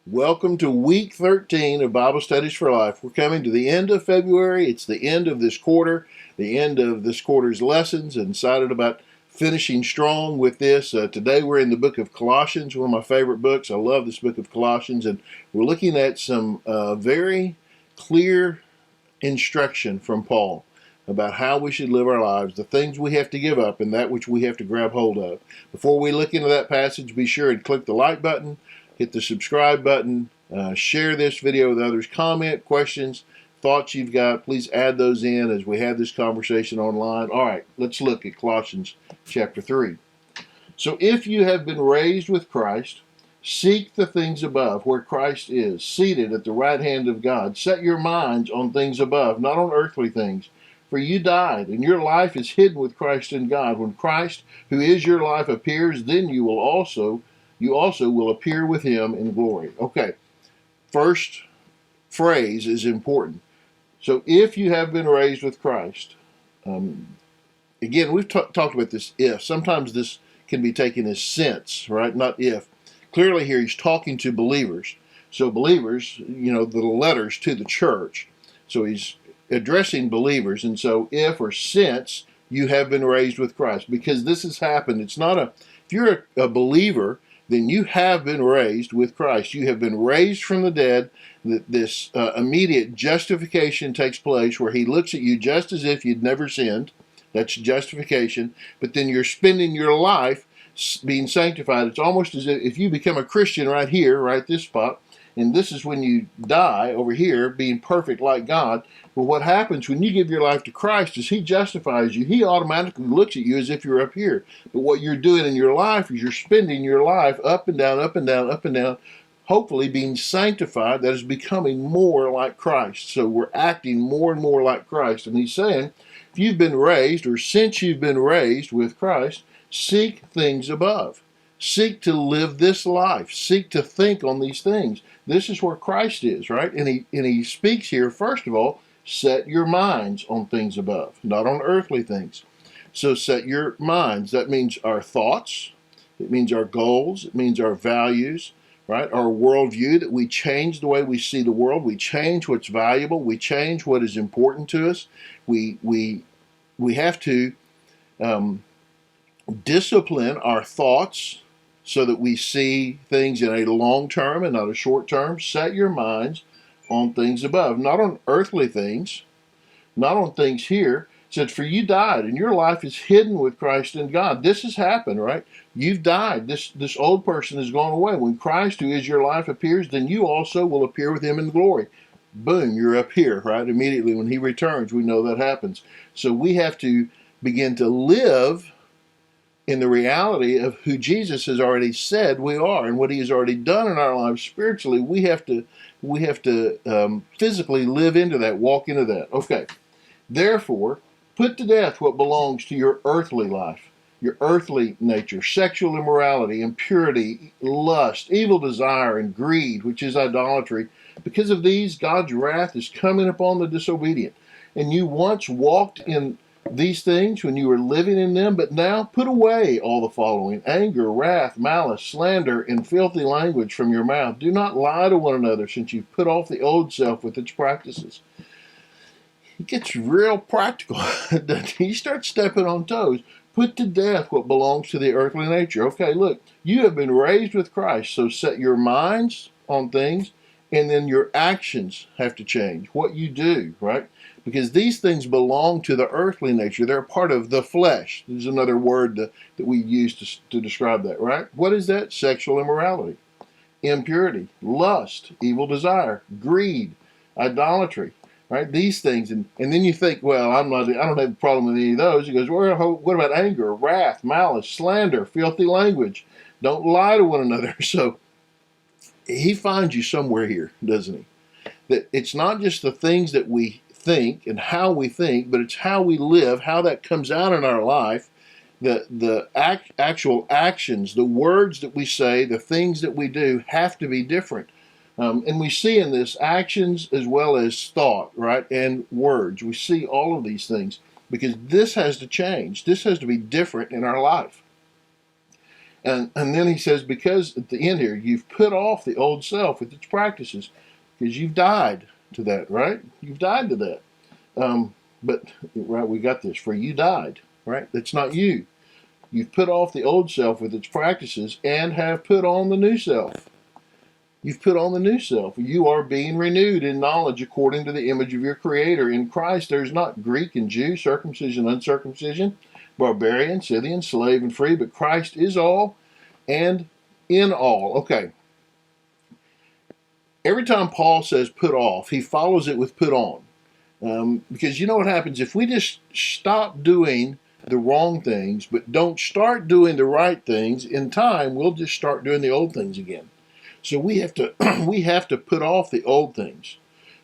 Welcome to week 13 of Bible Studies for Life. We're coming to the end of February. It's the end of this quarter, the end of this quarter's lessons, and excited about finishing strong with this. Today we're in the book of Colossians, one of my favorite books. I love this book of Colossians, and we're looking at some very clear instruction from Paul about how we should live our lives, the things we have to give up, and that which we have to grab hold of. Before we look into that passage, be sure and click the like button, hit the subscribe button, share this video with others, comment, questions, thoughts you've got. Please add those in as we have this conversation online. All right, let's look at Colossians chapter 3. So if you have been raised with Christ, seek the things above, where Christ is, seated at the right hand of God. Set your minds on things above, not on earthly things. For you died, and your life is hidden with Christ in God. When Christ, who is your life, appears, then you also will appear with him in glory. Okay, first phrase is important. So if you have been raised with Christ, again, we've talked about this if. Sometimes this can be taken as since, right? Not if. Clearly here he's talking to believers. So believers, the letters to the church. So he's addressing believers. And so if or since you have been raised with Christ, because this has happened. It's not if you're a believer, then you have been raised with Christ. You have been raised from the dead. This immediate justification takes place where he looks at you just as if you'd never sinned. That's justification. But then you're spending your life being sanctified. It's almost as if you become a Christian right here, right this spot, and this is when you die over here, being perfect like God. Well, what happens when you give your life to Christ is he justifies you. He automatically looks at you as if you're up here. But what you're doing in your life is you're spending your life up and down, up and down, up and down, hopefully being sanctified. That is becoming more like Christ. So we're acting more and more like Christ. And he's saying, if you've been raised, or since you've been raised with Christ, seek things above. Seek to live this life. Seek to think on these things. This is where Christ is, right? And he speaks here, first of all, set your minds on things above, not on earthly things. So set your minds. That means our thoughts. It means our goals. It means our values, right? Our worldview, that we change the way we see the world. We change what's valuable. We change what is important to us. We have to discipline our thoughts so that we see things in a long term and not a short term. Set your minds on things above, not on earthly things, not on things here. It said, for you died, and your life is hidden with Christ in God. This has happened, right? You've died. This old person has gone away. When Christ, who is your life, appears, then you also will appear with him in glory. Boom, you're up here, right? Immediately when he returns, we know that happens. So we have to begin to live in the reality of who Jesus has already said we are and what he has already done in our lives spiritually. We have to physically live into that, walk into that. Okay. Therefore, put to death what belongs to your earthly life, your earthly nature, sexual immorality, impurity, lust, evil desire, and greed, which is idolatry. Because of these, God's wrath is coming upon the disobedient. And you once walked in these things when you were living in them, but now put away all the following: anger, wrath, malice, slander, and filthy language from your mouth. Do not lie to one another, since you've put off the old self with its practices. He gets real practical. He starts stepping on toes. Put to death what belongs to the earthly nature. Okay, look, you have been raised with Christ, so set your minds on things, and then your actions have to change. What you do, right? Because these things belong to the earthly nature. They're part of the flesh. There's another word that we use to describe that, right? What is that? Sexual immorality, impurity, lust, evil desire, greed, idolatry, right? These things. And then you think, well, I don't have a problem with any of those. He goes, well, what about anger, wrath, malice, slander, filthy language? Don't lie to one another. So he finds you somewhere here, doesn't he? That it's not just the things that we think and how we think, but it's how we live, how that comes out in our life, the actual actions, the words that we say, the things that we do have to be different. And we see in this actions as well as thought, right, and words. We see all of these things because this has to change. This has to be different in our life. And then he says, because at the end here, you've put off the old self with its practices, because you've died to that, right? You've died to that. But, right, we got this. For you died, right? That's not you. You've put off the old self with its practices and have put on the new self. You've put on the new self. You are being renewed in knowledge according to the image of your Creator. In Christ, there's not Greek and Jew, circumcision, uncircumcision, barbarian, Scythian, slave, and free, but Christ is all and in all. Okay. Every time Paul says put off, he follows it with put on. Because you know what happens? If we just stop doing the wrong things, but don't start doing the right things, in time, we'll just start doing the old things again. So we have to we have to put off the old things.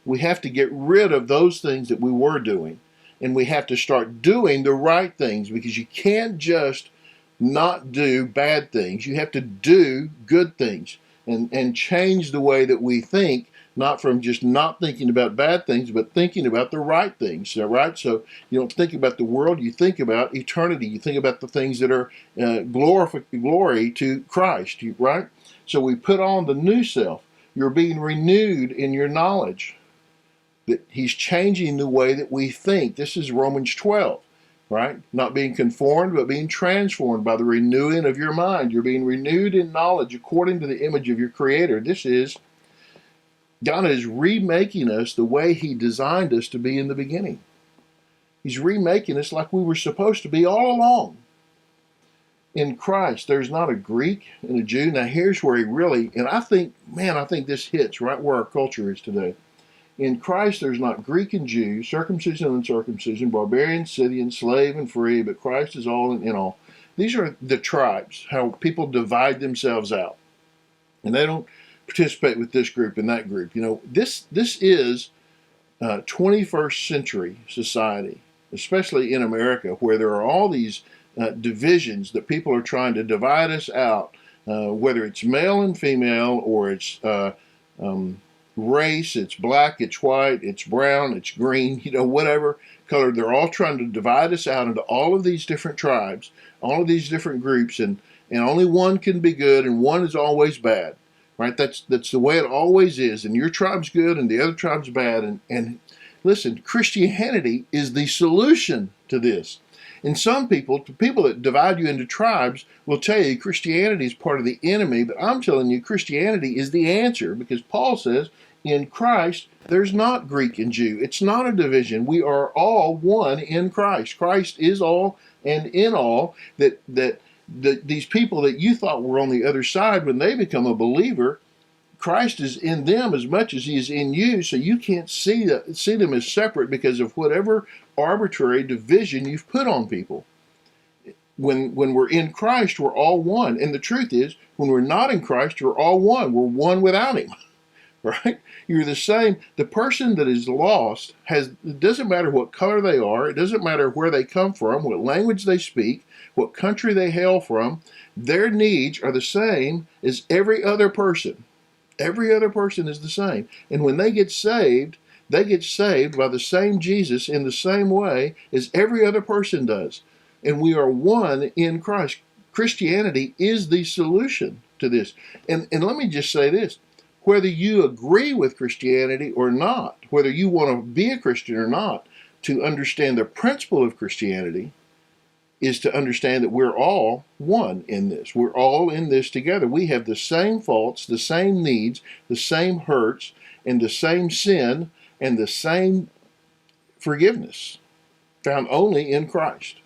We have to get rid of those things that we were doing, and we have to start doing the right things, because you can't just not do bad things. You have to do good things and change the way that we think, not from just not thinking about bad things, but thinking about the right things. Right? So you don't think about the world, you think about eternity. You think about the things that are glory to Christ, right? So we put on the new self. You're being renewed in your knowledge. That he's changing the way that we think. This is Romans 12, right? Not being conformed, but being transformed by the renewing of your mind. You're being renewed in knowledge according to the image of your Creator. This is, God is remaking us the way he designed us to be in the beginning. He's remaking us like we were supposed to be all along. In Christ, there's not a Greek and a Jew. Now, here's where he really, and I think this hits right where our culture is today. In Christ, there's not Greek and Jew, circumcision and uncircumcision, barbarian, Scythian, slave and free, but Christ is all and in all. These are the tribes, how people divide themselves out. And they don't participate with this group and that group. You know, this is 21st century society, especially in America, where there are all these divisions that people are trying to divide us out, whether it's male and female, or it's race, it's black, it's white, it's brown, it's green, you know, whatever color. They're all trying to divide us out into all of these different tribes, all of these different groups, and only one can be good and one is always bad, right? That's the way it always is, and your tribe's good and the other tribe's bad. And listen, Christianity is the solution to this. And some people that divide you into tribes will tell you Christianity is part of the enemy, but I'm telling you Christianity is the answer, because Paul says in Christ there's not Greek and Jew. It's not a division. We are all one in Christ. Christ is all and in all. That these people that you thought were on the other side, when they become a believer, Christ is in them as much as he is in you, so you can't see them as separate because of whatever arbitrary division you've put on people. When we're in Christ, we're all one. And the truth is, when we're not in Christ, we're all one. We're one without him, right? You're the same. The person that is lost it doesn't matter what color they are, it doesn't matter where they come from, what language they speak, what country they hail from, their needs are the same as every other person. Every other person is the same. And when they get saved by the same Jesus in the same way as every other person does. And we are one in Christ. Christianity is the solution to this. And let me just say this. Whether you agree with Christianity or not, whether you want to be a Christian or not, to understand the principle of Christianity is to understand that we're all one in this. We're all in this together. We have the same faults, the same needs, the same hurts, and the same sin, and the same forgiveness found only in Christ.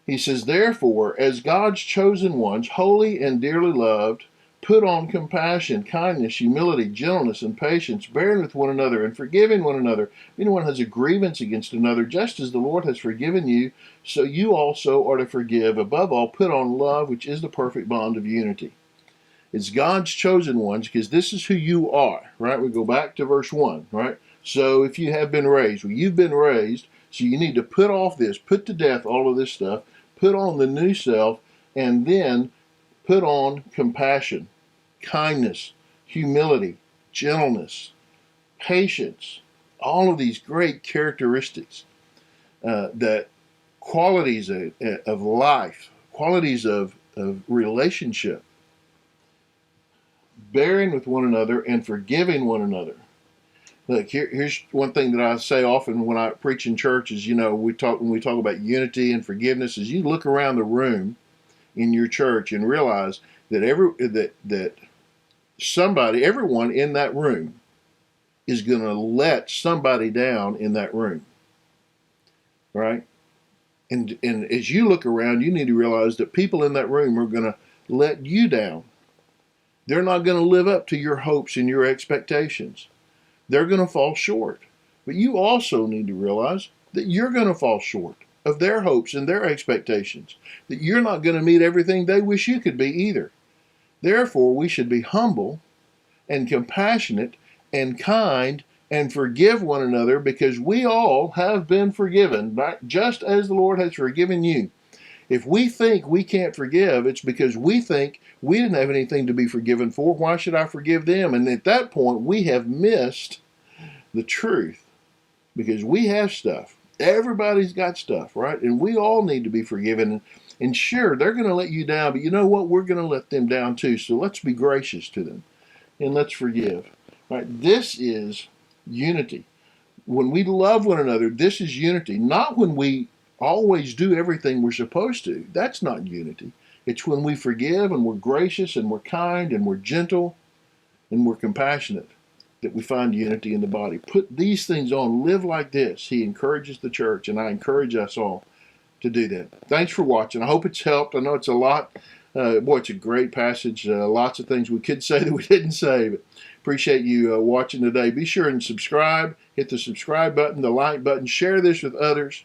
He says, therefore, as God's chosen ones, holy and dearly loved, put on compassion, kindness, humility, gentleness, and patience, bearing with one another and forgiving one another. If anyone has a grievance against another, just as the Lord has forgiven you, so you also are to forgive. Above all, put on love, which is the perfect bond of unity. It's God's chosen ones, because this is who you are, right? We go back to verse 1, right? So if you have been raised, well, you've been raised, so you need to put off this, put to death all of this stuff, put on the new self, and then put on compassion, kindness, humility, gentleness, patience, all of these great characteristics, that qualities of life, qualities of relationship, bearing with one another and forgiving one another. Look, here's one thing that I say often when I preach in church is, when we talk about unity and forgiveness, is you look around the room in your church and realize that everyone in that room is going to let somebody down in that room, right? And as you look around, you need to realize that people in that room are going to let you down. They're not going to live up to your hopes and your expectations. They're going to fall short. But you also need to realize that you're going to fall short of their hopes and their expectations, that you're not going to meet everything they wish you could be either. Therefore, we should be humble and compassionate and kind and forgive one another, because we all have been forgiven, just as the Lord has forgiven you. If we think we can't forgive, it's because we think we didn't have anything to be forgiven for. Why should I forgive them? And at that point, we have missed the truth, because we have stuff. Everybody's got stuff, right? And we all need to be forgiven. And sure, they're going to let you down, but you know what? We're going to let them down too. So let's be gracious to them and let's forgive. Right? This is unity. When we love one another, this is unity. Not when we always do everything we're supposed to. That's not unity. It's when we forgive and we're gracious and we're kind and we're gentle and we're compassionate that we find unity in the body. Put these things on. Live like this. He encourages the church, and I encourage us all to do that. Thanks for watching. I hope it's helped. I know it's a lot. Boy, it's a great passage. Lots of things we could say that we didn't say, but appreciate you watching today. Be sure and subscribe. Hit the subscribe button, the like button. Share this with others.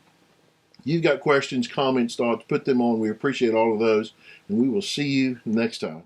You've got questions, comments, thoughts, put them on. We appreciate all of those, and we will see you next time.